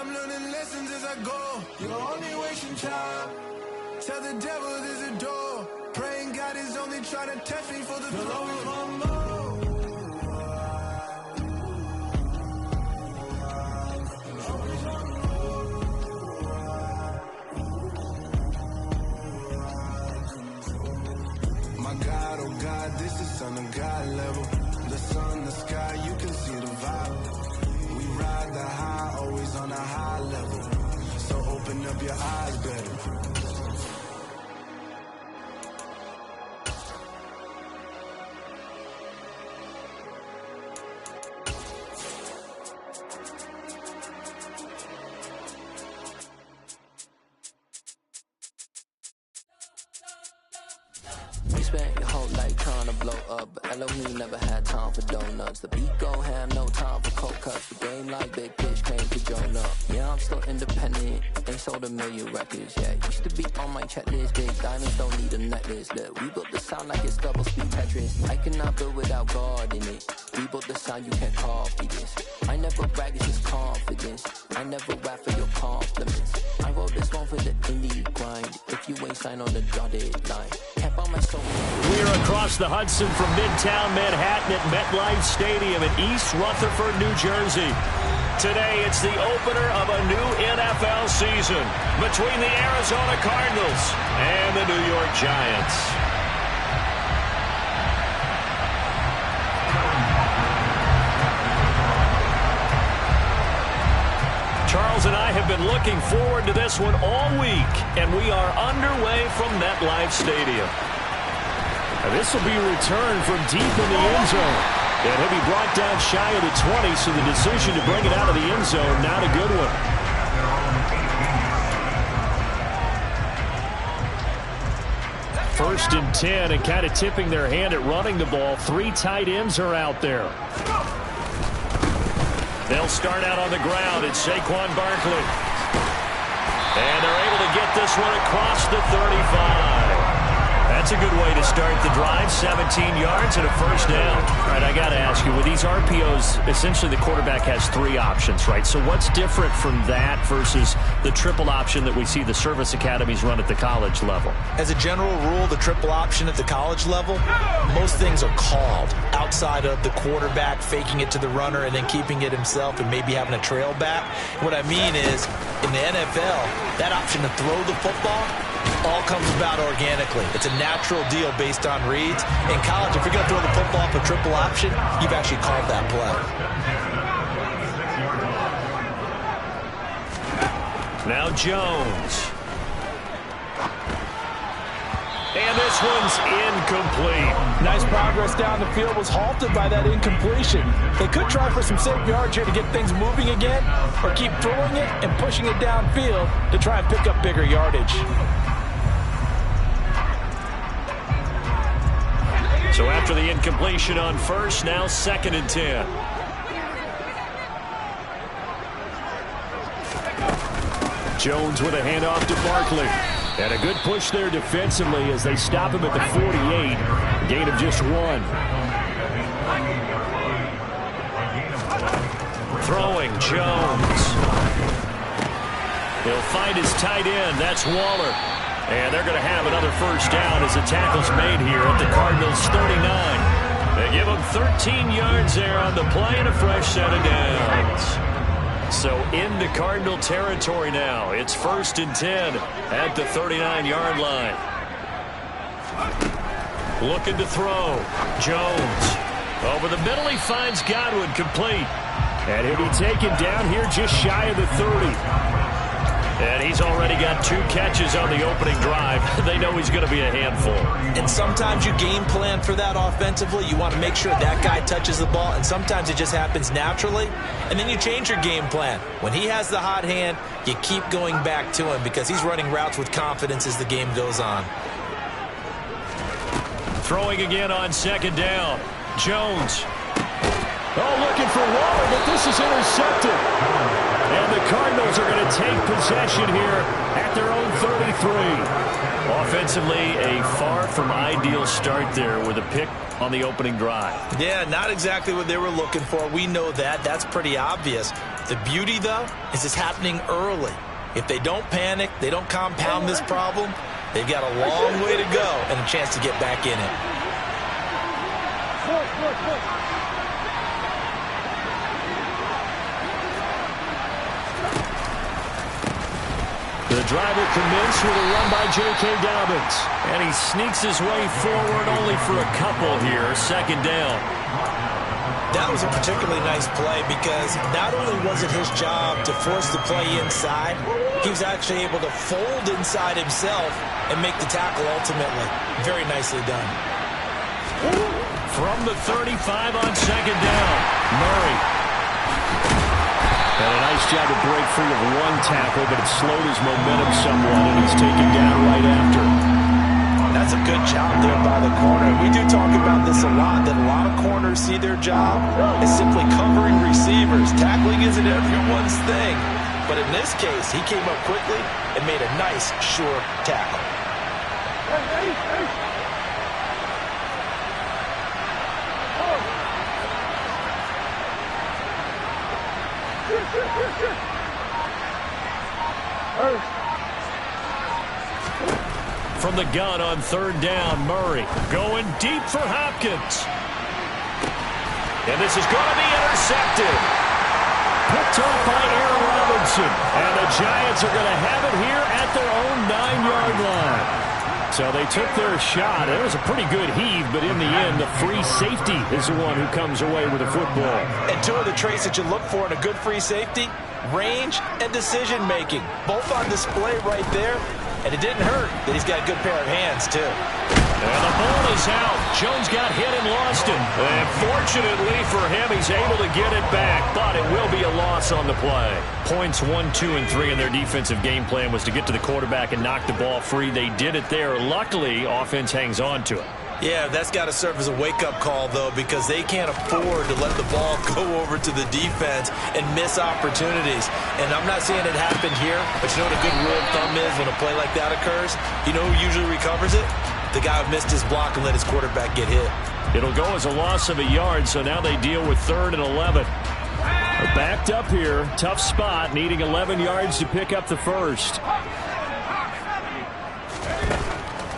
I'm learning lessons as I go. You're only wasting time. Tell the devil there's a door. Praying God is only trying to test me for the glory. My God, oh God, this is on a God level. The sun, the sky, you can see the vibe. We ride the high, always on a high level. So open up your eyes better. Spent your whole life trying to blow up, but Elohim never had time for donuts. The beat go ham, no time for cold cuts. The game like big fish came to join up. Yeah, I'm still independent, ain't sold a million records yet. Used to be on my checklist, big diamonds don't need a necklace. Look, we built the sound like it's double speed Tetris. I cannot build without God in it. We built the sound, you can't copy this. I never brag, it's just confidence. I never rap for your compliments. I wrote this one for the indie grind. If you ain't signed on the dotted line, can't buy my soul. We're across the Hudson from Midtown Manhattan at MetLife Stadium in East Rutherford, New Jersey. Today, it's the opener of a new NFL season between the Arizona Cardinals and the New York Giants. Charles and I have been looking forward to this one all week, and we are underway from MetLife Stadium. This will be a return from deep in the end zone. And he'll be brought down shy of the 20, so the decision to bring it out of the end zone, not a good one. First and 10, and kind of tipping their hand at running the ball. 3 tight ends are out there. They'll start out on the ground. It's Saquon Barkley. And they're able to get this one across the 35. That's a good way to start the drive. 17 yards and a first down. All right, I got to ask you, with these RPOs, essentially the quarterback has 3 options, right? So what's different from that versus the triple option that we see the service academies run at the college level? As a general rule, the triple option at the college level, most things are called outside of the quarterback faking it to the runner and then keeping it himself and maybe having a trail back. What I mean is, in the NFL, that option to throw the football all comes about organically. It's a natural deal based on reads. In college, if you're going to throw the football up a triple option, you've actually called that play. Now Jones. And this one's incomplete. Nice progress down the field, was halted by that incompletion. They could try for some safe yards here to get things moving again, or keep throwing it and pushing it downfield to try and pick up bigger yardage. So after the incompletion on first, now 2nd and 10. Jones with a handoff to Barkley. And a good push there defensively as they stop him at the 48. Gain of just 1. Throwing, Jones. He'll find his tight end. That's Waller. And they're going to have another first down as the tackle's made here at the Cardinals' 39. They give them 13 yards there on the play and a fresh set of downs. So into Cardinal territory now. It's 1st and 10 at the 39-yard line. Looking to throw. Jones. Over the middle, he finds Godwin, complete. And he'll be taken down here just shy of the 30. And he's already got 2 catches on the opening drive. They know he's going to be a handful. And sometimes you game plan for that offensively. You want to make sure that guy touches the ball, and sometimes it just happens naturally. And then you change your game plan. When he has the hot hand, you keep going back to him because he's running routes with confidence as the game goes on. Throwing again on 2nd down. Jones. Oh, looking for Waller, but this is intercepted. And the Cardinals are going to take possession here at their own 33. Offensively, a far from ideal start there with a pick on the opening drive. Yeah, not exactly what they were looking for. We know that. That's pretty obvious. The beauty, though, is it's happening early. If they don't panic, they don't compound this problem, they've got a long way to go and a chance to get back in it. The drive will commence with a run by J.K. Dobbins. And he sneaks his way forward only for a couple here. Second down. That was a particularly nice play because not only was it his job to force the play inside, he was actually able to fold inside himself and make the tackle ultimately. Very nicely done. From the 35 on second down, Murray. And a nice job to break free of one tackle, but it slowed his momentum somewhat, and he's taken down right after. That's a good job there by the corner. We do talk about this a lot, that a lot of corners see their job as simply covering receivers. Tackling isn't everyone's thing. But in this case, he came up quickly and made a nice, sure tackle. From the gun on third down, Murray going deep for Hopkins. And this is going to be intercepted. Picked up by Aaron Robinson. And the Giants are going to have it here at their own 9-yard line. So they took their shot. It was a pretty good heave, but in the end, the free safety is the one who comes away with the football. And two of the traits that you look for in a good free safety, range and decision-making. Both on display right there. And it didn't hurt that he's got a good pair of hands, too. And the ball is out. Jones got hit and lost it. And fortunately for him, he's able to get it back. But it will be a loss on the play. Points 1, 2, and 3 in their defensive game plan was to get to the quarterback and knock the ball free. They did it there. Luckily, offense hangs on to it. Yeah, that's got to serve as a wake-up call, though, because they can't afford to let the ball go over to the defense and miss opportunities. And I'm not saying it happened here, but you know what a good rule of thumb is when a play like that occurs? You know who usually recovers it? The guy who missed his block and let his quarterback get hit. It'll go as a loss of a yard, so now they deal with 3rd and 11. They're backed up here. Tough spot, needing 11 yards to pick up the first.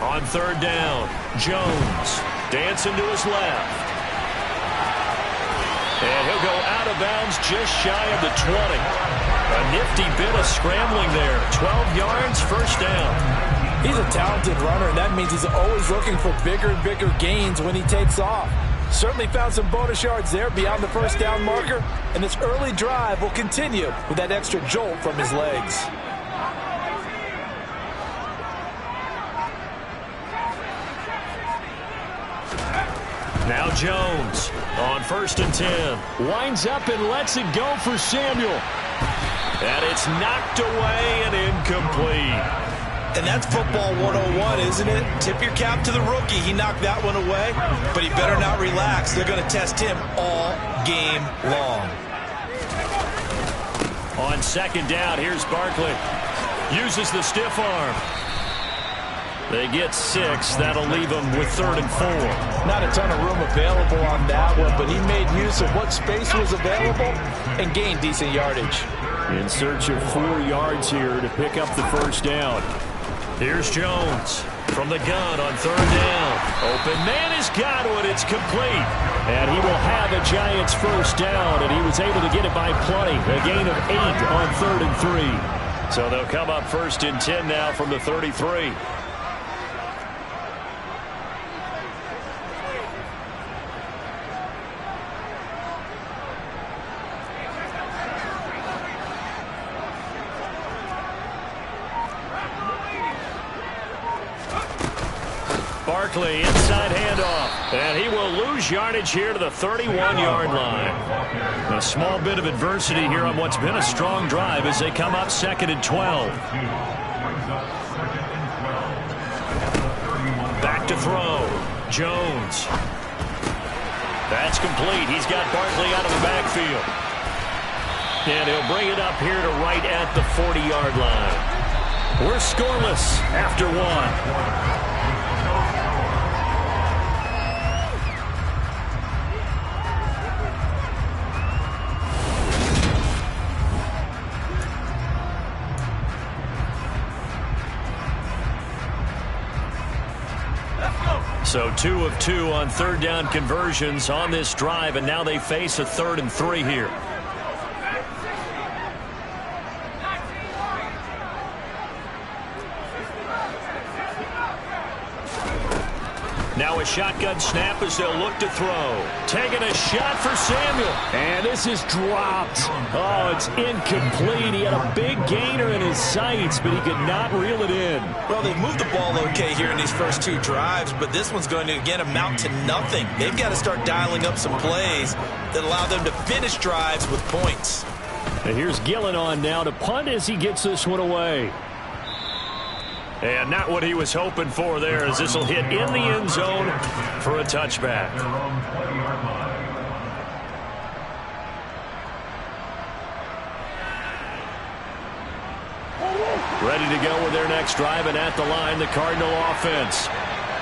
On third down, Jones dancing to his left. And he'll go out of bounds just shy of the 20. A nifty bit of scrambling there. 12 yards, first down. He's a talented runner, and that means he's always looking for bigger and bigger gains when he takes off. Certainly found some bonus yards there beyond the first down marker, and this early drive will continue with that extra jolt from his legs. Now Jones on 1st and 10. Winds up and lets it go for Samuel. And it's knocked away and incomplete. And that's football 101, isn't it? Tip your cap to the rookie. He knocked that one away, but he better not relax. They're going to test him all game long. On second down, here's Barkley. Uses the stiff arm. They get 6. That'll leave them with 3rd and 4. Not a ton of room available on that one, but he made use of what space was available and gained decent yardage. In search of 4 yards here to pick up the first down. Here's Jones from the gun on third down. Open man has got one. It's complete. And he will have a Giants first down, and he was able to get it by plenty. A gain of 8 on 3rd and 3. So they'll come up 1st and 10 now from the 33. Barkley, inside handoff, and he will lose yardage here to the 31-yard line. A small bit of adversity here on what's been a strong drive as they come up 2nd and 12. Back to throw. Jones. That's complete. He's got Barkley out of the backfield. And he'll bring it up here to right at the 40-yard line. We're scoreless after 1. So 2 of 2 on third down conversions on this drive, and now they face a 3rd and 3 here. Now a shotgun snap as they'll look to throw. Taking a shot for Samuel. And this is dropped. Oh, it's incomplete. He had a big gainer in his sights, but he could not reel it in. Well, they've moved the ball okay here in these first 2 drives, but this one's going to, again, amount to nothing. They've got to start dialing up some plays that allow them to finish drives with points. And here's Gillen on now to punt as he gets this one away. And not what he was hoping for there, as this will hit in the end zone for a touchback. Ready to go with their next drive, and at the line, the Cardinal offense.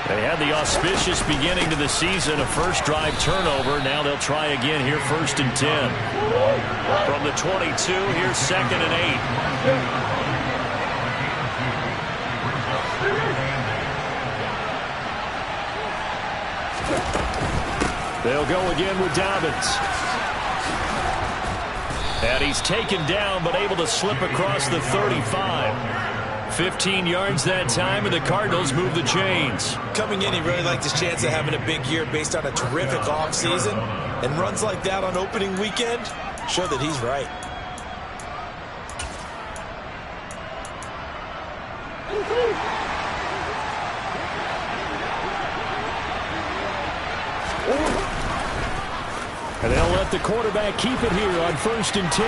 They had the auspicious beginning to the season, a first drive turnover. Now they'll try again here, 1st and 10. From the 22, here's 2nd and 8. They'll go again with Dobbins. And he's taken down, but able to slip across the 35. 15 yards that time, and the Cardinals move the chains. Coming in, he really liked his chance of having a big year based on a terrific offseason. And runs like that on opening weekend show that he's right. And they'll let the quarterback keep it here on 1st and 10.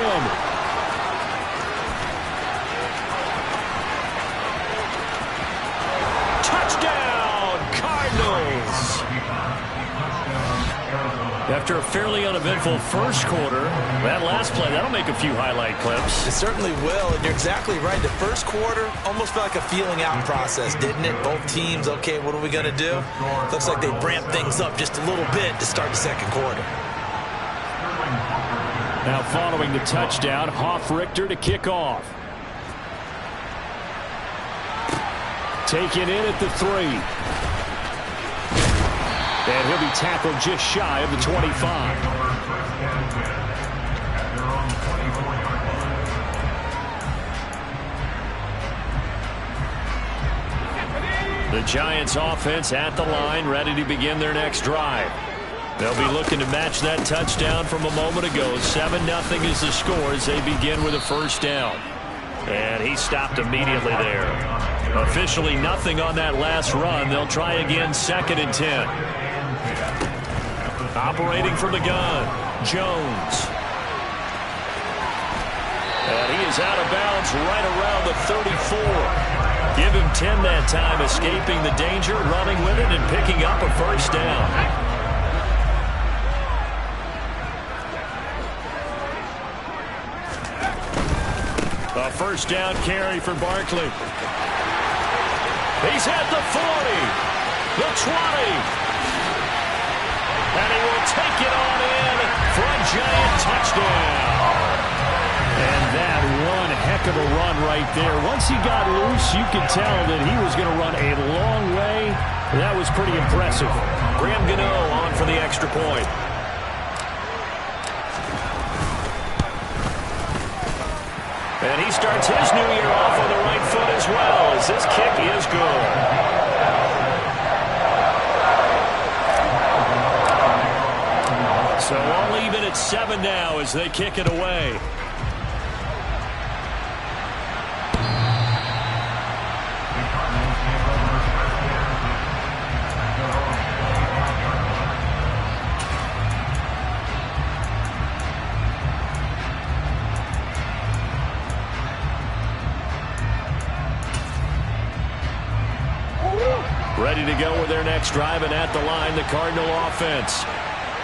Touchdown, Cardinals! After a fairly uneventful first quarter, that last play, that'll make a few highlight clips. It certainly will, and you're exactly right. The first quarter almost felt like a feeling out process, didn't it? Both teams, okay, what are we going to do? Looks like they ramped things up just a little bit to start the second quarter. Now following the touchdown, Hoff-Richter to kick off. Taken in at the 3. And he'll be tackled just shy of the 25. The Giants offense at the line, ready to begin their next drive. They'll be looking to match that touchdown from a moment ago. 7-0 is the score as they begin with a first down. And he stopped immediately there. Officially nothing on that last run. They'll try again, 2nd and 10. Operating from the gun, Jones. And he is out of bounds right around the 34. Give him 10 that time, escaping the danger, running with it, and picking up a first down. A first down carry for Barkley. He's at the 40, the 20. And he will take it on in for a Giant touchdown. And that one heck of a run right there. Once he got loose, you could tell that he was going to run a long way. That was pretty impressive. Graham Gano on for the extra point. And he starts his new year off on the right foot as well, as this kick is good. So all even at 7 now as they kick it away. Ready to go with their next drive, and at the line, the Cardinal offense.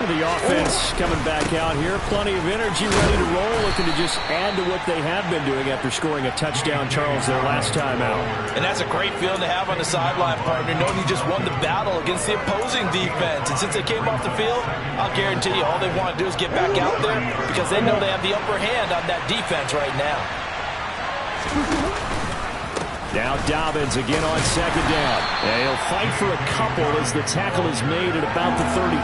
The offense coming back out here. Plenty of energy, ready to roll, looking to just add to what they have been doing after scoring a touchdown, Charles, their last time out. And that's a great feeling to have on the sideline, partner, knowing you just won the battle against the opposing defense. And since they came off the field, I'll guarantee you all they want to do is get back out there because they know they have the upper hand on that defense right now. Now Dobbins again on second down. And he'll fight for a couple as the tackle is made at about the 32.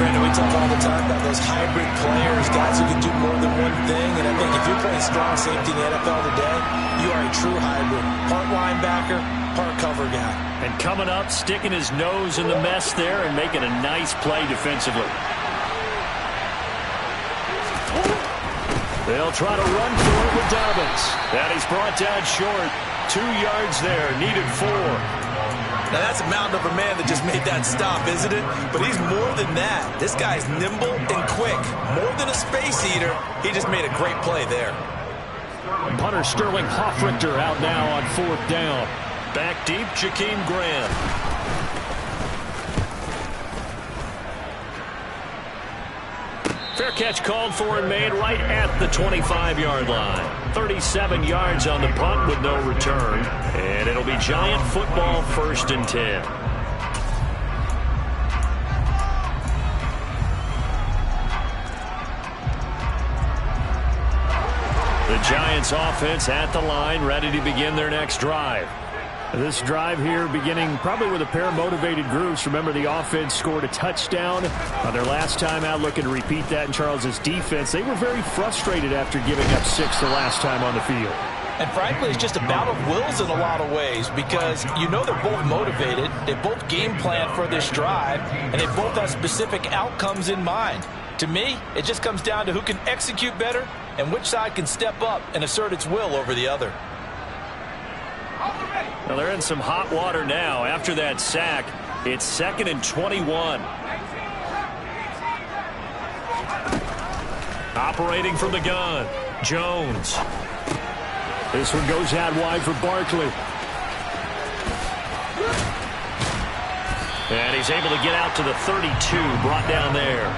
Brandon, we talk all the time about those hybrid players, guys who can do more than one thing. And I think if you're playing strong safety in the NFL today, you are a true hybrid. Part linebacker, part cover guy. And coming up, sticking his nose in the mess there and making a nice play defensively. They'll try to run for it with Dobbins. And he's brought down short. 2 yards there, needed 4. Now that's a mountain of a man that just made that stop, isn't it? But he's more than that. This guy's nimble and quick. More than a space eater, he just made a great play there. Punter Sterling Hoffrichter out now on 4th down. Back deep, Jakeem Graham. Fair catch called for and made right at the 25-yard line. 37 yards on the punt with no return. And it'll be Giant football, 1st and 10. The Giants offense at the line, ready to begin their next drive. This drive here beginning probably with a pair of motivated groups. Remember, the offense scored a touchdown on their last time out, looking to repeat that in Charles's defense. They were very frustrated after giving up 6 the last time on the field. And frankly, it's just a bout of wills in a lot of ways because you know they're both motivated. They both game plan for this drive, and they both have specific outcomes in mind. To me, it just comes down to who can execute better and which side can step up and assert its will over the other. Well, they're in some hot water now. After that sack, it's 2nd and 21. Operating from the gun, Jones. This one goes out wide for Barkley. And he's able to get out to the 32, brought down there.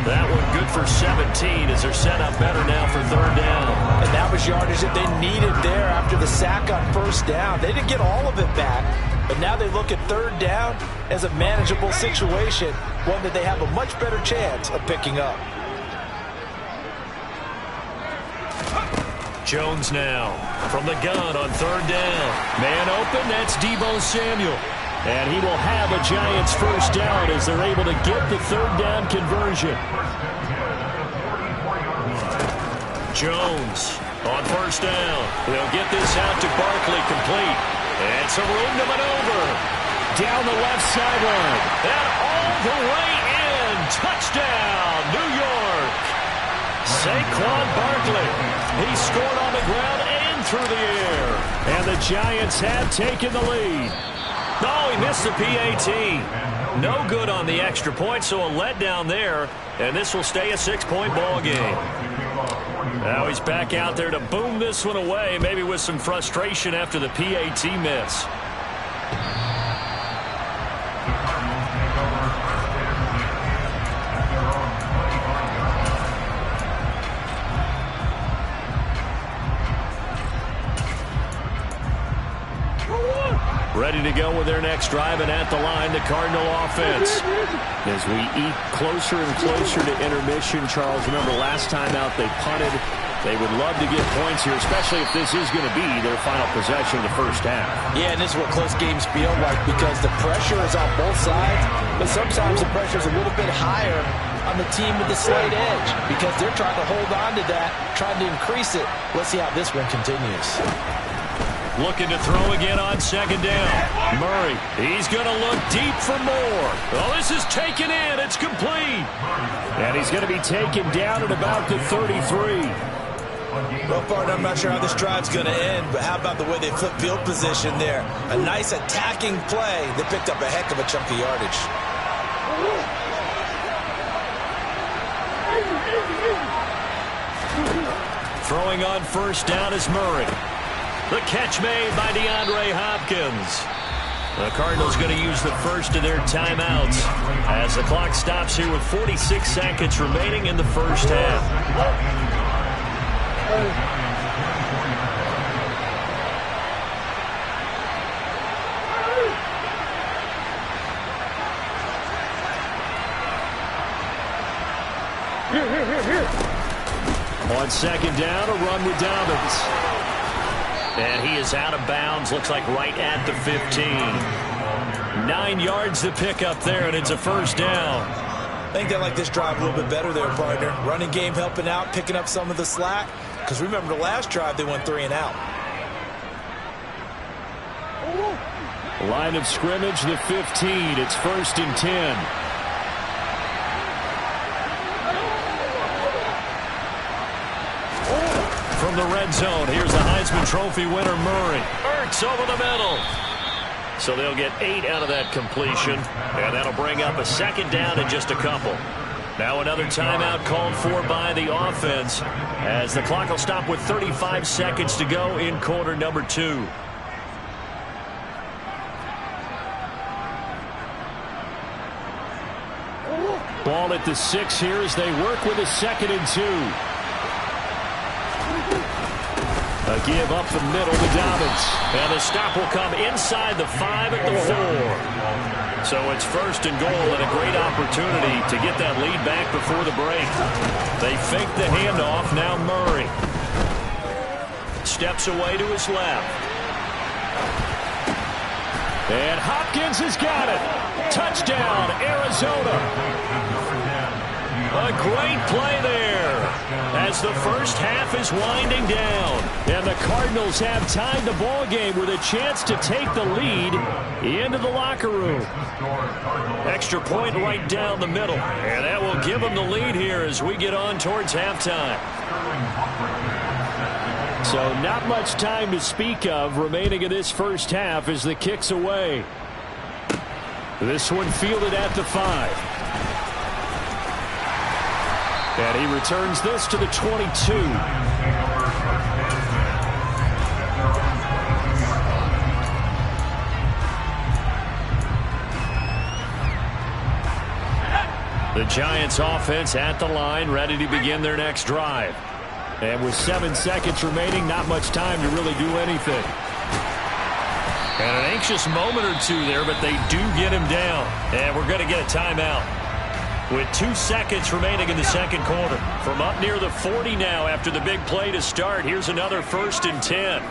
That one good for 17 as they're set up better now for 3rd down. And that was yardage that they needed there after the sack on 1st down. They didn't get all of it back, but now they look at 3rd down as a manageable situation, one that they have a much better chance of picking up. Jones now from the gun on 3rd down. Man open, that's Deebo Samuel. And he will have a Giants 1st down as they're able to get the 3rd down conversion. Jones on 1st down. They'll get this out to Barkley, complete. And some room to maneuver. Down the left sideline. And all the way in. Touchdown, New York. Saquon Barkley. He scored on the ground and through the air. And the Giants have taken the lead. Oh, he missed the PAT. No good on the extra point, so a letdown there. And this will stay a 6-point ball game. Now he's back out there to boom this one away, maybe with some frustration after the PAT miss. Ready to go with their next drive, and at the line, the Cardinal offense. As we eat closer and closer to intermission, Charles, remember last time out they punted. They would love to get points here, especially if this is going to be their final possession of the 1st half. Yeah, and this is what close games feel like because the pressure is on both sides, but sometimes the pressure is a little bit higher on the team with the slight edge because they're trying to hold on to that, trying to increase it. Let's see how this one continues. Looking to throw again on 2nd down. Murray, he's going to look deep for more. Oh, this is taken in. It's complete. And he's going to be taken down at about the 33. Well, partner, I'm not sure how this drive's going to end, but how about the way they flip field position there? A nice attacking play. They picked up a heck of a chunk of yardage. Throwing on 1st down is Murray. The catch made by DeAndre Hopkins. The Cardinals going to use the first of their timeouts as the clock stops here with 46 seconds remaining in the 1st half. On 2nd down, a run with Dobbins. And he is out of bounds, looks like right at the 15. 9 yards to pick up there, and it's a first down. I think they like this drive a little bit better there, partner. Running game helping out, picking up some of the slack. Because remember the last drive, they went 3 and out. Line of scrimmage, the 15. It's 1st and 10. From the red zone, here's the Heisman Trophy winner, Murray. Ertz over the middle. So they'll get 8 out of that completion, and that'll bring up a 2nd down in just a couple. Now another timeout called for by the offense, as the clock will stop with 35 seconds to go in quarter number 2. Ball at the 6 here as they work with a 2nd and 2. A give up the middle to Dobbins. And the stop will come inside the 5 at the 4. So it's 1st and goal, and a great opportunity to get that lead back before the break. They fake the handoff. Now Murray steps away to his left. And Hopkins has got it. Touchdown, Arizona. A great play there as the first half is winding down. And the Cardinals have tied the ball game with a chance to take the lead into the locker room. Extra point right down the middle. And that will give them the lead here as we get on towards halftime. So not much time to speak of remaining in this first half as the kick's away. This one fielded at the 5. And he returns this to the 22. The Giants offense at the line, ready to begin their next drive. And with 7 seconds remaining, not much time to really do anything. And an anxious moment or two there, but they do get him down. And we're going to get a timeout with 2 seconds remaining in the second quarter. From up near the 40 now after the big play to start, here's another 1st and 10.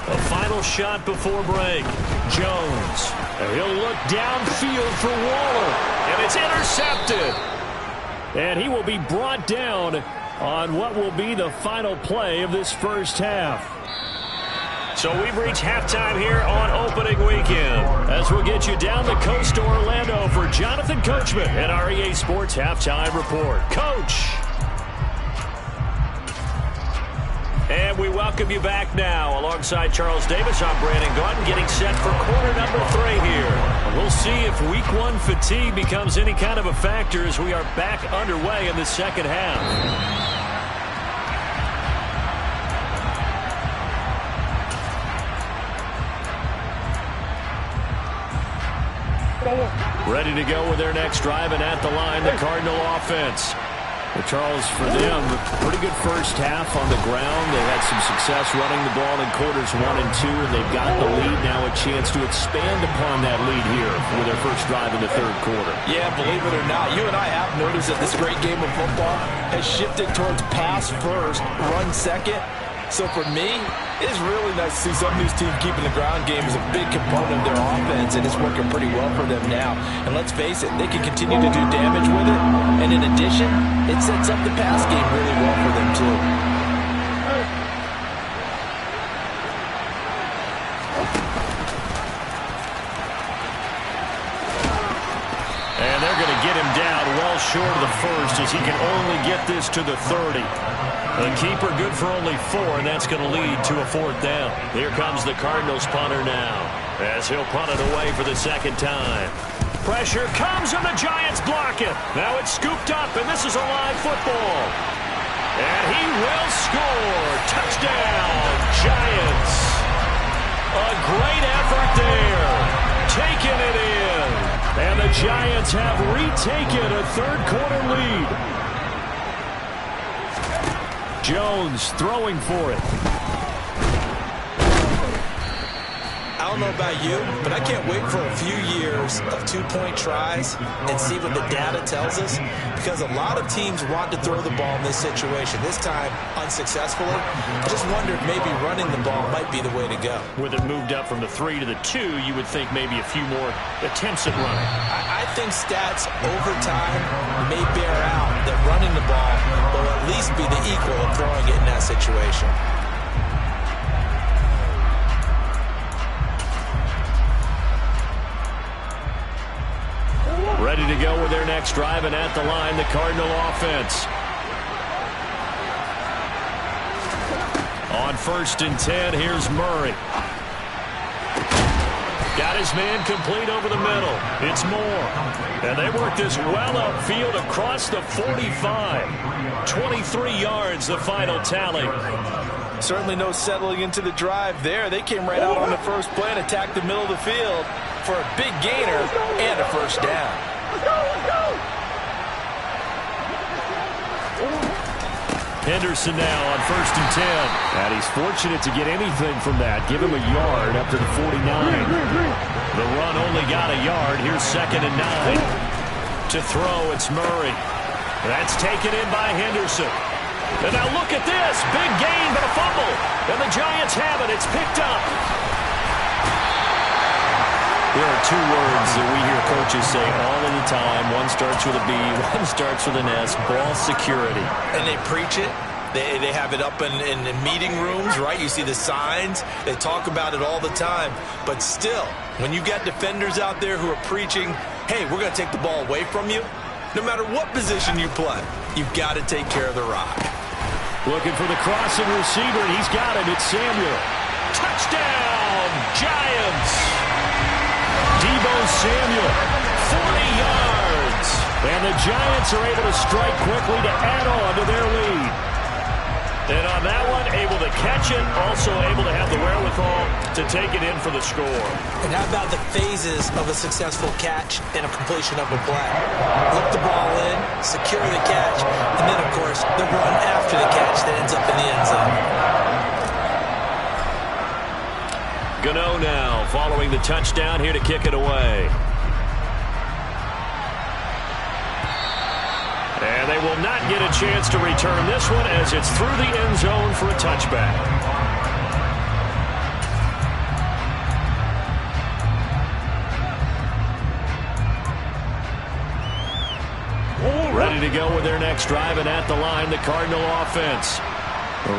A final shot before break. Jones. He'll look downfield for Waller. And it's intercepted. And he will be brought down on what will be the final play of this first half. So we've reached halftime here on opening weekend, as we'll get you down the coast to Orlando for Jonathan Coachman and our EA Sports Halftime Report. Coach! And we welcome you back now. Alongside Charles Davis, I'm Brandon Gaudin, getting set for quarter number 3 here. We'll see if week 1 fatigue becomes any kind of a factor as we are back underway in the second half. Ready to go with their next drive, and at the line, the Cardinal offense. Well, Charles, for them, pretty good first half on the ground. They had some success running the ball in quarters 1 and 2, and they've got the lead now, a chance to expand upon that lead here with their first drive in the third quarter. Yeah, believe it or not, you and I have noticed that this great game of football has shifted towards pass first, run second. So for me, it's really nice to see some of these teams keeping the ground game as a big component of their offense, and it's working pretty well for them now. And let's face it, they can continue to do damage with it. And in addition, it sets up the pass game really well for them too. And they're going to get him down well short of the first, as he can only get this to the 30. The keeper good for only 4, and that's going to lead to a 4th down. Here comes the Cardinals punter now, as he'll punt it away for the second time. Pressure comes, and the Giants block it. Now it's scooped up, and this is a live football. And he will score. Touchdown, Giants. A great effort there. Taking it in. And the Giants have retaken a third quarter lead. Jones throwing for it. I don't know about you, but I can't wait for a few years of two-point tries and see what the data tells us, because a lot of teams want to throw the ball in this situation. This time, unsuccessfully. I just wonder if maybe running the ball might be the way to go. With it moved up from the 3 to the 2, you would think maybe a few more attempts at running. I think stats over time may bear out that running the ball will at least be the equal of throwing it in that situation. Ready to go with their next drive, and at the line, the Cardinal offense. On 1st and 10, here's Murray. Got his man complete over the middle. It's Moore. And they work this well upfield across the 45. 23 yards, the final tally. Certainly no settling into the drive there. They came right out on the first play and attacked the middle of the field for a big gainer and a first down. Henderson now on 1st and 10. And he's fortunate to get anything from that. Give him a yard up to the 49. The run only got a yard. Here's 2nd and 9. To throw, it's Murray. That's taken in by Henderson. And now look at this. Big gain, but a fumble. And the Giants have it. It's picked up. There are 2 words that we hear coaches say all of the time. One starts with a B, one starts with an S. Ball security. And they preach it. They have it up in meeting rooms, right? You see the signs. They talk about it all the time. But still, when you got defenders out there who are preaching, hey, we're going to take the ball away from you, no matter what position you play, you've got to take care of the rock. Looking for the crossing receiver, and he's got it. It's Samuel. Touchdown, Giants! Deebo Samuel, 40 yards. And the Giants are able to strike quickly to add on to their lead. And on that one, able to catch it, also able to have the wherewithal to take it in for the score. And how about the phases of a successful catch and a completion of a play? Look the ball in, secure the catch, and then, of course, the run after the catch that ends up in the end zone. Gano now following the touchdown here to kick it away. And they will not get a chance to return this one as it's through the end zone for a touchback. Ready to go with their next drive, and at the line, the Cardinal offense.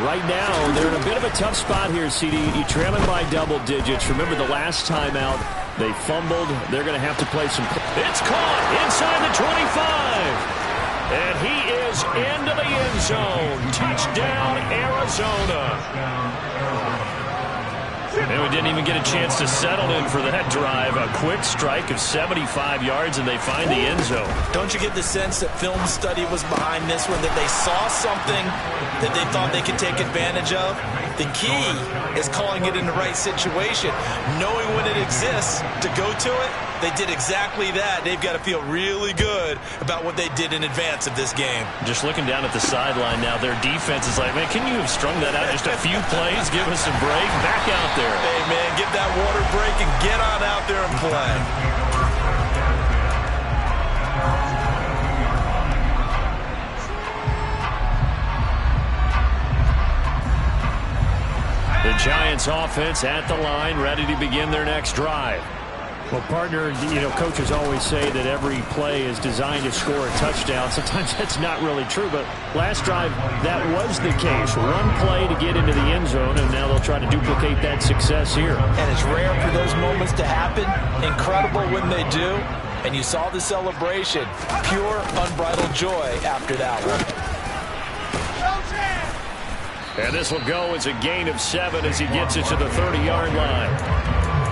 Right now, they're in a bit of a tough spot here, CD. You're trailing by double digits. Remember the last time out, they fumbled. They're going to have to play some... It's caught inside the 25. And he is into the end zone. Touchdown, Arizona. And we didn't even get a chance to settle in for that drive. A quick strike of 75 yards, and they find the end zone. Don't you get the sense that film study was behind this one, that they saw something that they thought they could take advantage of? The key is calling it in the right situation, knowing when it exists to go to it. They did exactly that. They've got to feel really good about what they did in advance of this game. Just looking down at the sideline now, their defense is like, man, can you have strung that out just a few plays? Give us a break. Back out there. Hey, man, get that water break and get on out there and play. The Giants offense at the line, ready to begin their next drive. Well, partner, you know, coaches always say that every play is designed to score a touchdown. Sometimes that's not really true, but last drive, that was the case. One play to get into the end zone, and now they'll try to duplicate that success here. And it's rare for those moments to happen. Incredible when they do. And you saw the celebration. Pure, unbridled joy after that one. And this will go as a gain of 7 as he gets it to the 30-yard line.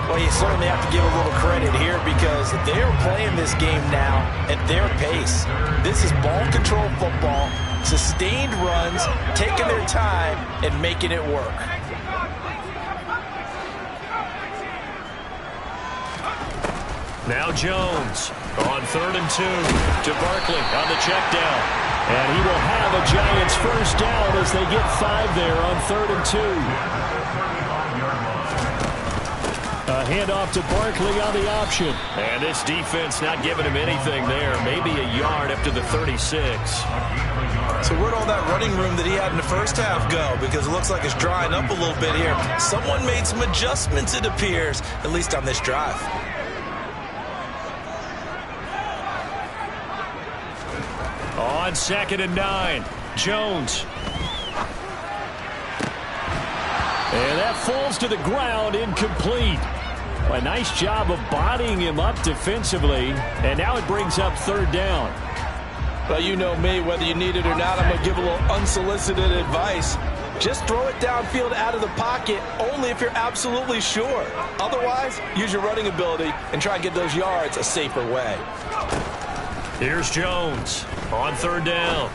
Well, you certainly have to give a little credit here because they are playing this game now at their pace. This is ball control football, sustained runs, taking their time, and making it work. Now Jones on 3rd and 2 to Barkley on the check down. And he will have a Giants first down as they get 5 there on 3rd and 2. A handoff to Barkley on the option. And this defense not giving him anything there. Maybe a yard up to the 36. So where'd all that running room that he had in the first half go? Because it looks like it's drying up a little bit here. Someone made some adjustments, it appears, at least on this drive. On 2nd and 9, Jones. And that falls to the ground, incomplete. A nice job of bodying him up defensively, and now it brings up 3rd down. Well, you know me, whether you need it or not, I'm going to give a little unsolicited advice. Just throw it downfield out of the pocket, only if you're absolutely sure. Otherwise, use your running ability and try and get those yards a safer way. Here's Jones on 3rd down.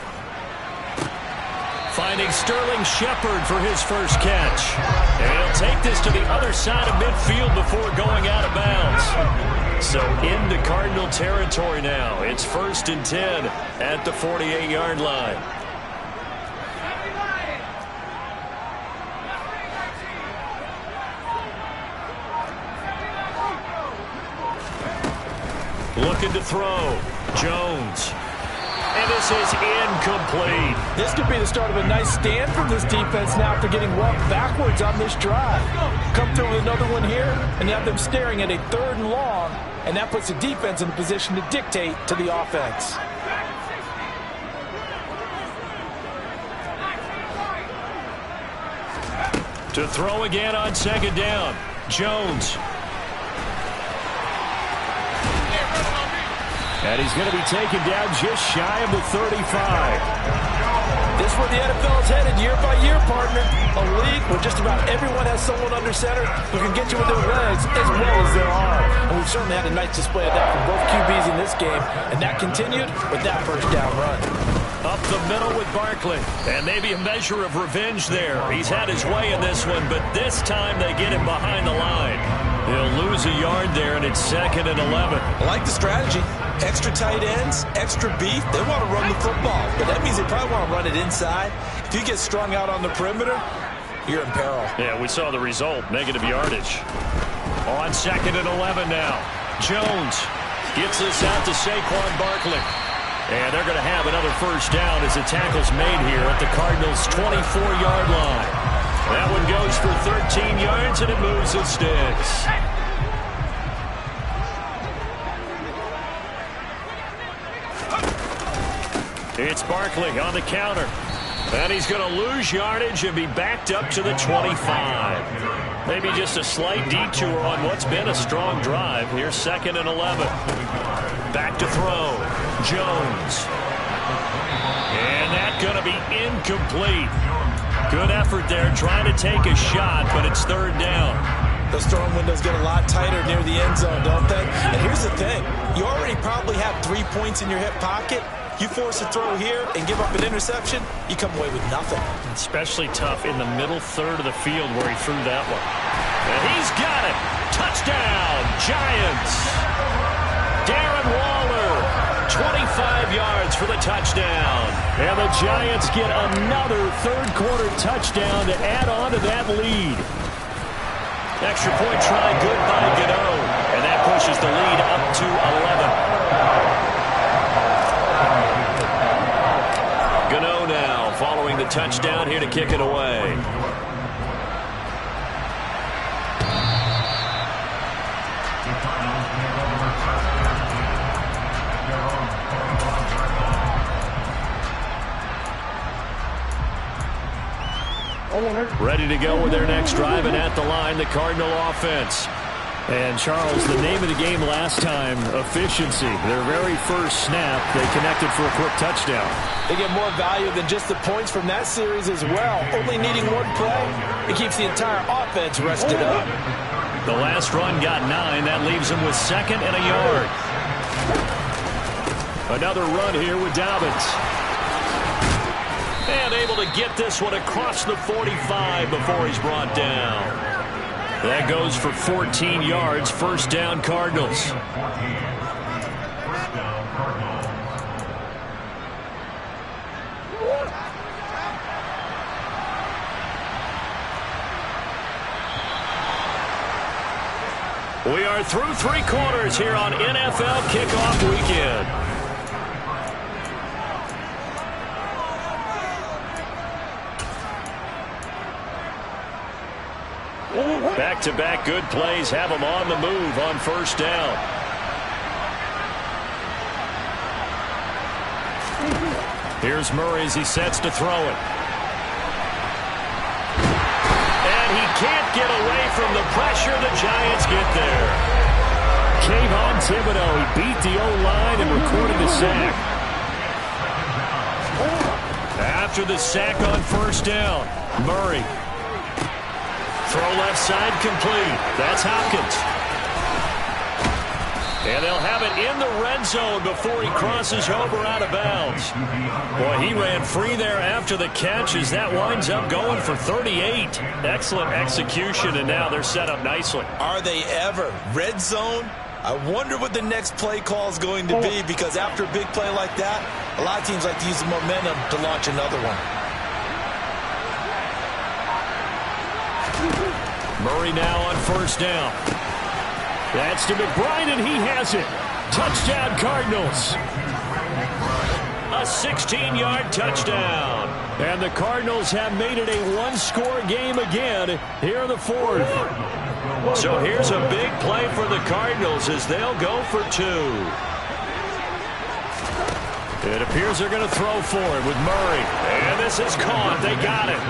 Finding Sterling Shepard for his first catch. And he'll take this to the other side of midfield before going out of bounds. So into Cardinal territory now. It's 1st and 10 at the 48-yard line. Looking to throw. Jones. And this is incomplete. This could be the start of a nice stand from this defense now after getting walked backwards on this drive. Come through with another one here, and you have them staring at a 3rd and long, and that puts the defense in a position to dictate to the offense. To throw again on 2nd down. Jones. And he's going to be taken down just shy of the 35. This is where the NFL is headed year by year, partner. A league where just about everyone has someone under center who can get you with their legs as well as their arm. And we've certainly had a nice display of that from both QBs in this game, and that continued with that 1st down run. Up the middle with Barkley. And maybe a measure of revenge there. He's had his way in this one, but this time they get him behind the line. He'll lose a yard there, and it's 2nd and 11. I like the strategy. Extra tight ends, extra beef. They want to run the football, but that means they probably want to run it inside. If you get strung out on the perimeter, you're in peril. Yeah, we saw the result, negative yardage. On 2nd and 11 now. Jones gets this out to Saquon Barkley. And they're going to have another 1st down as the tackle's made here at the Cardinals' 24-yard line. That one goes for 13 yards, and it moves the sticks. It's Barkley on the counter. And he's going to lose yardage and be backed up to the 25. Maybe just a slight detour on what's been a strong drive. Here's 2nd and 11. Back to throw. Jones. And that's going to be incomplete. Good effort there trying to take a shot, but it's 3rd down. Those throwing windows get a lot tighter near the end zone, don't they? And here's the thing. You already probably have 3 points in your hip pocket. You force a throw here and give up an interception, you come away with nothing. Especially tough in the middle 3rd of the field where he threw that one. And he's got it. Touchdown, Giants. Darren Waller, 25 yards for the touchdown. And the Giants get another 3rd quarter touchdown to add on to that lead. Extra point try good by Gano. And that pushes the lead up to 11. Gano now following the touchdown here to kick it away. Ready to go with their next drive, and at the line, the Cardinal offense. And, Charles, the name of the game last time, efficiency. Their very first snap, they connected for a quick touchdown. They get more value than just the points from that series as well. Only needing one play, it keeps the entire offense rested up. The last run got 9. That leaves them with 2nd and a yard. Another run here with Dobbins. And able to get this one across the 45 before he's brought down. That goes for 14 yards. 1st down, Cardinals. We are through 3 quarters here on NFL Kickoff Weekend. Back-to-back good plays have them on the move on first down. Here's Murray as he sets to throw it. And he can't get away from the pressure. The Giants get there. Kayvon Thibodeau, he beat the O-line and recorded the sack. After the sack on first down, Murray. Throw left side complete. That's Hopkins. And they'll have it in the red zone before he crosses over out of bounds. Boy, he ran free there after the catch as that winds up going for 38. Excellent execution, and now they're set up nicely. Are they ever? Red zone? I wonder what the next play call is going to be, because after a big play like that, a lot of teams like to use the momentum to launch another one. Murray now on first down. That's to McBride, and he has it. Touchdown, Cardinals. A 16-yard touchdown. And the Cardinals have made it a one-score game again here in the fourth. So here's a big play for the Cardinals as they'll go for 2. It appears they're going to throw for it with Murray. And this is caught. They got it.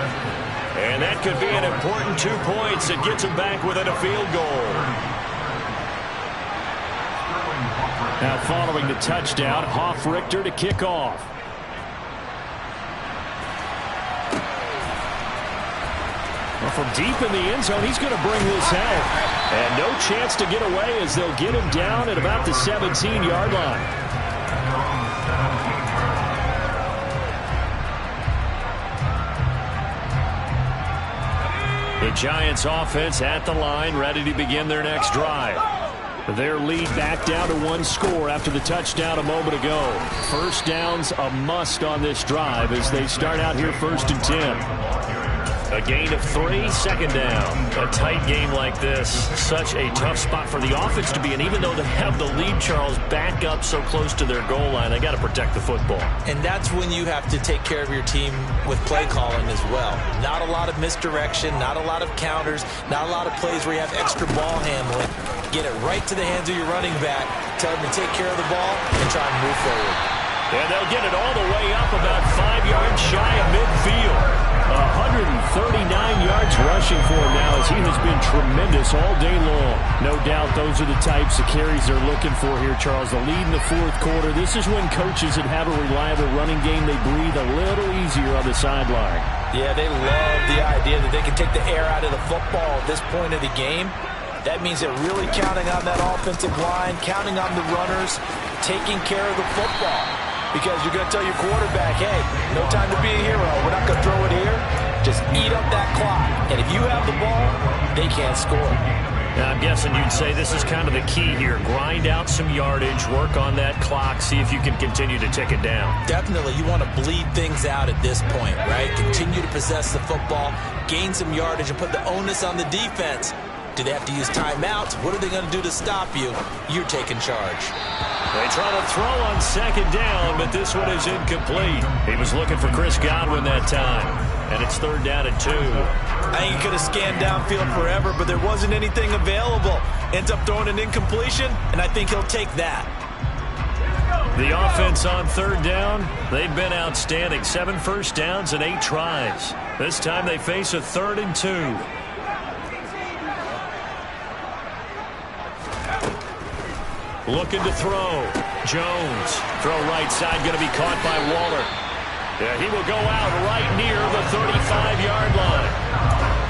And that could be an important 2 points that gets them back within a field goal. Now following the touchdown, Hoff-Richter to kick off. Well, from deep in the end zone, he's going to bring this out. And no chance to get away as they'll get him down at about the 17-yard line. The Giants offense at the line, ready to begin their next drive. Their lead back down to 1 score after the touchdown a moment ago. First down's a must on this drive as they start out here 1st and 10. A gain of 3, second down. A tight game like this, such a tough spot for the offense to be in. Even though they have the lead, Charles, back up so close to their goal line, they got to protect the football. And that's when you have to take care of your team with play calling as well. Not a lot of misdirection, not a lot of counters, not a lot of plays where you have extra ball handling. Get it right to the hands of your running back, tell them to take care of the ball, and try and move forward. And they'll get it all the way up about 5 yards shy of midfield. 139 yards rushing for him now as he has been tremendous all day long. No doubt those are the types of carries they're looking for here, Charles. The lead in the fourth quarter. This is when coaches that have a reliable running game, they breathe a little easier on the sideline. Yeah, they love the idea that they can take the air out of the football at this point of the game. That means they're really counting on that offensive line, counting on the runners, taking care of the football. Because you're going to tell your quarterback, hey, no time to be a hero. We're not going to throw it here. Just eat up that clock. And if you have the ball, they can't score. Now, I'm guessing you'd say this is kind of the key here. Grind out some yardage, work on that clock, see if you can continue to tick it down. Definitely. You want to bleed things out at this point, right? Continue to possess the football, gain some yardage, and put the onus on the defense. Do they have to use timeouts? What are they going to do to stop you? You're taking charge. They try to throw on second down, but this one is incomplete. He was looking for Chris Godwin that time, and it's 3rd down and 2. I think he could have scanned downfield forever, but there wasn't anything available. Ends up throwing an incompletion, and I think he'll take that. The offense on 3rd down, they've been outstanding. 7 first downs and 8 tries. This time they face a 3rd and 2. Looking to throw. Jones. Throw right side, going to be caught by Waller. Yeah, he will go out right near the 35-yard line.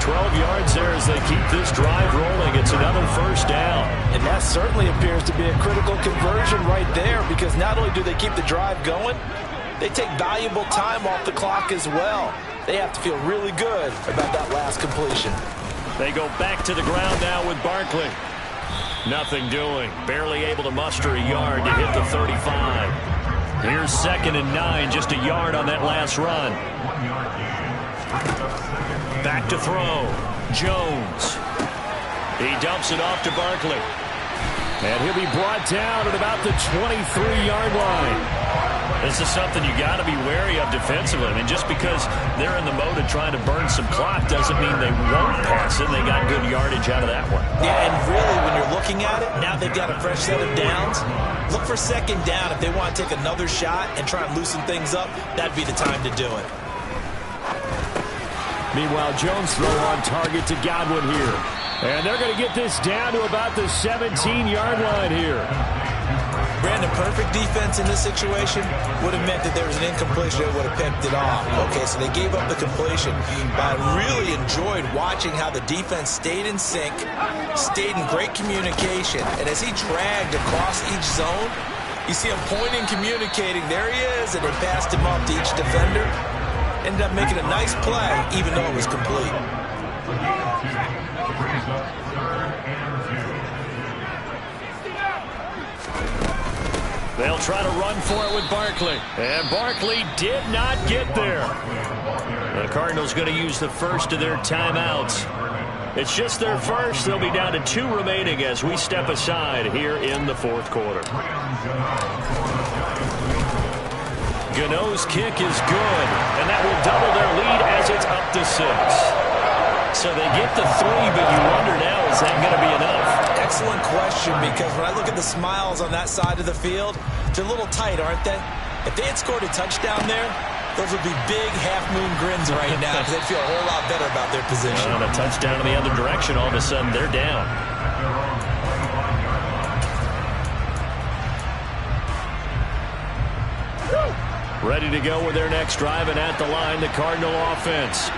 12 yards there as they keep this drive rolling. It's another first down. And that certainly appears to be a critical conversion right there, because not only do they keep the drive going, they take valuable time off the clock as well. They have to feel really good about that last completion. They go back to the ground now with Barkley. Nothing doing. Barely able to muster a yard to hit the 35. Here's 2nd and 9, just a yard on that last run. Back to throw. Jones. He dumps it off to Barkley. And he'll be brought down at about the 23-yard line. This is something you got to be wary of defensively. I mean, just because they're in the mode of trying to burn some clock doesn't mean they won't pass it. They got good yardage out of that one. Yeah, and really, when you're looking at it, now they've got a fresh set of downs. Look for second down. If they want to take another shot and try and loosen things up, that'd be the time to do it. Meanwhile, Jones throw on target to Godwin here. And they're going to get this down to about the 17-yard line here. Brandon, perfect defense in this situation would have meant that there was an incompletion. They would have picked it off. Okay, so they gave up the completion. But I really enjoyed watching how the defense stayed in sync, stayed in great communication. And as he dragged across each zone, you see him pointing, communicating. There he is, and they passed him up to each defender. Ended up making a nice play, even though it was complete. They'll try to run for it with Barkley. And Barkley did not get there. The Cardinals going to use the first of their timeouts. It's just their first. They'll be down to 2 remaining as we step aside here in the fourth quarter. Gano's kick is good, and that will double their lead as it's up to 6. So they get the 3, but you wonder now, is that going to be enough? Excellent question, because when I look at the smiles on that side of the field, they're a little tight, aren't they? If they had scored a touchdown there, those would be big half-moon grins right now because they'd feel a whole lot better about their position. On a touchdown in the other direction, all of a sudden they're down. Ready to go with their next drive, and at the line, the Cardinal offense.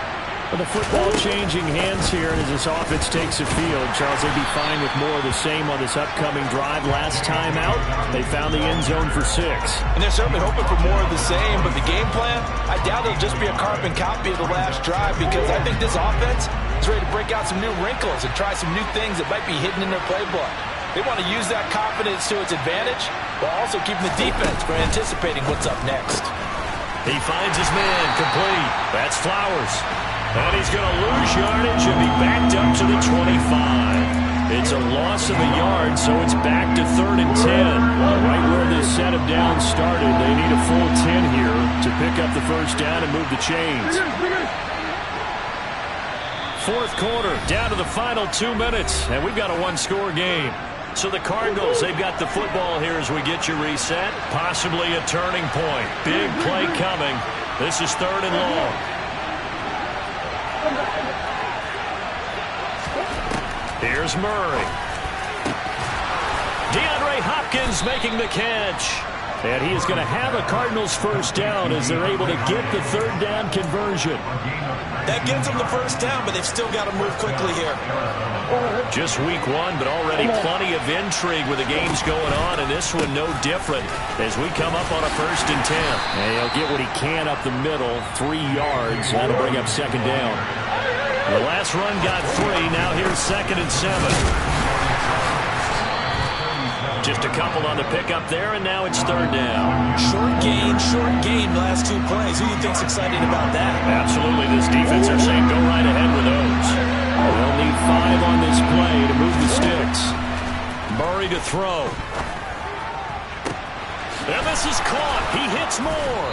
With the football changing hands here, and as this offense takes the field, Charles, they'd be fine with more of the same on this upcoming drive. Last time out, they found the end zone for 6. And they're certainly hoping for more of the same, but the game plan, I doubt it'll just be a carbon copy of the last drive, because I think this offense is ready to break out some new wrinkles and try some new things that might be hidden in their playbook. They want to use that confidence to its advantage, while also keeping the defense from anticipating what's up next. He finds his man, complete. That's Flowers. And he's going to lose yardage and be backed up to the 25. It's a loss of a yard, so it's back to 3rd and 10. Right where this set of downs started, they need a full 10 here to pick up the first down and move the chains. Fourth quarter, down to the final 2 minutes, and we've got a one-score game. So the Cardinals, they've got the football here as we get you reset. Possibly a turning point. Big play coming. This is 3rd and long. Here's Murray. DeAndre Hopkins making the catch. And he is going to have a Cardinals first down as they're able to get the 3rd down conversion. That gives them the first down, but they've still got to move quickly here. Just week 1, but already plenty of intrigue with the games going on, and this one no different as we come up on a 1st and 10. And he'll get what he can up the middle, 3 yards. That'll bring up 2nd down. The last run got 3. Now here's 2nd and 7. Just a couple on the pickup there, and now it's 3rd down. Short gain, the last 2 plays. Who do you think's excited about that? Absolutely. This defense are saying go right ahead with those. They'll need 5 on this play to move the sticks. Murray to throw. And this is caught. He hits more.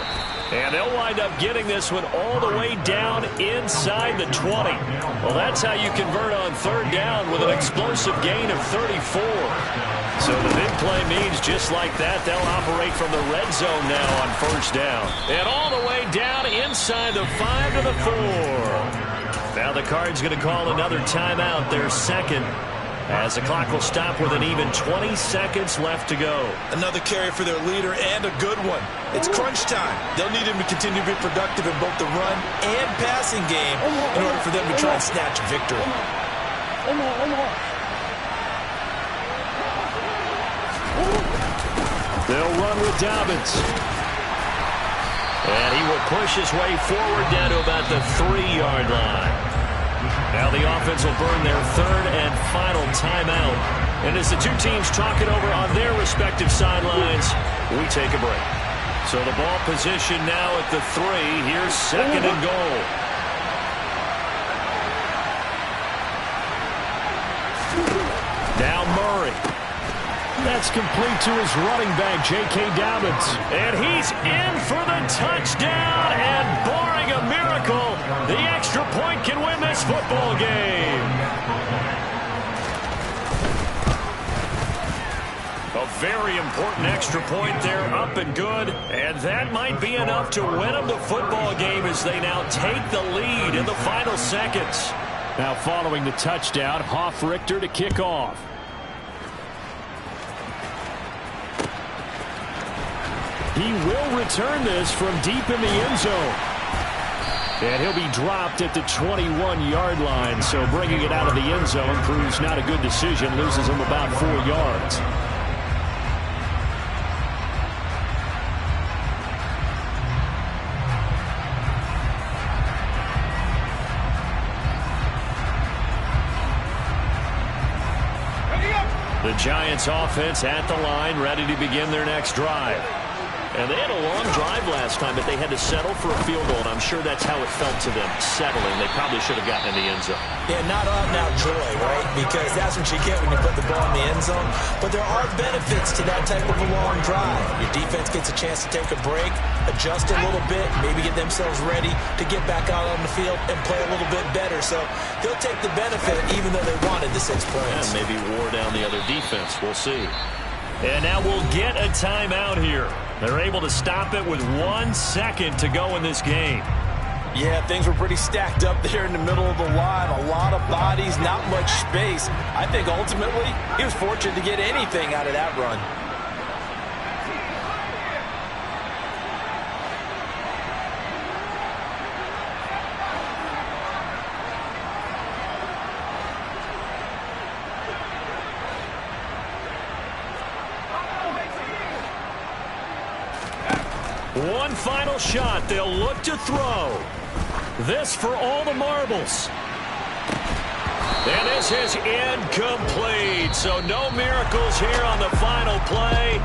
And they'll wind up getting this one all the way down inside the 20. Well, that's how you convert on 3rd down with an explosive gain of 34. So the big play means just like that, they'll operate from the red zone now on 1st down. And all the way down inside the 5 to the 4. Now the Cards going to call another timeout, their 2nd, as the clock will stop with an even 20 seconds left to go. Another carry for their leader, and a good one. It's crunch time. They'll need him to continue to be productive in both the run and passing game in order for them to try and snatch victory. They'll run with Dobbins. And he will push his way forward down to about the 3-yard line. Now the offense will burn their 3rd and final timeout. And as the 2 teams talk it over on their respective sidelines, we take a break. So the ball position now at the 3. Here's 2nd and goal. That's complete to his running back, J.K. Dobbins. And he's in for the touchdown. And barring a miracle, the extra point can win this football game. A very important extra point there, up and good. And that might be enough to win them the football game as they now take the lead in the final seconds. Now following the touchdown, Hoff-Richter to kick off. He will return this from deep in the end zone. And he'll be dropped at the 21-yard line. So bringing it out of the end zone proves not a good decision. Loses him about 4 yards. The Giants offense at the line, ready to begin their next drive. And they had a long drive last time, but they had to settle for a field goal, and I'm sure that's how it felt to them, settling. They probably should have gotten in the end zone. Yeah, not out-and-out joy, right? Because that's what you get when you put the ball in the end zone. But there are benefits to that type of a long drive. Your defense gets a chance to take a break, adjust a little bit, maybe get themselves ready to get back out on the field and play a little bit better. So they'll take the benefit even though they wanted the 6 points. And maybe wore down the other defense. We'll see. And now we'll get a timeout here. They're able to stop it with 1 second to go in this game. Yeah, things were pretty stacked up there in the middle of the line. A lot of bodies, not much space. I think ultimately he was fortunate to get anything out of that run. One final shot. They'll look to throw. This for all the marbles. And this is incomplete. So no miracles here on the final play.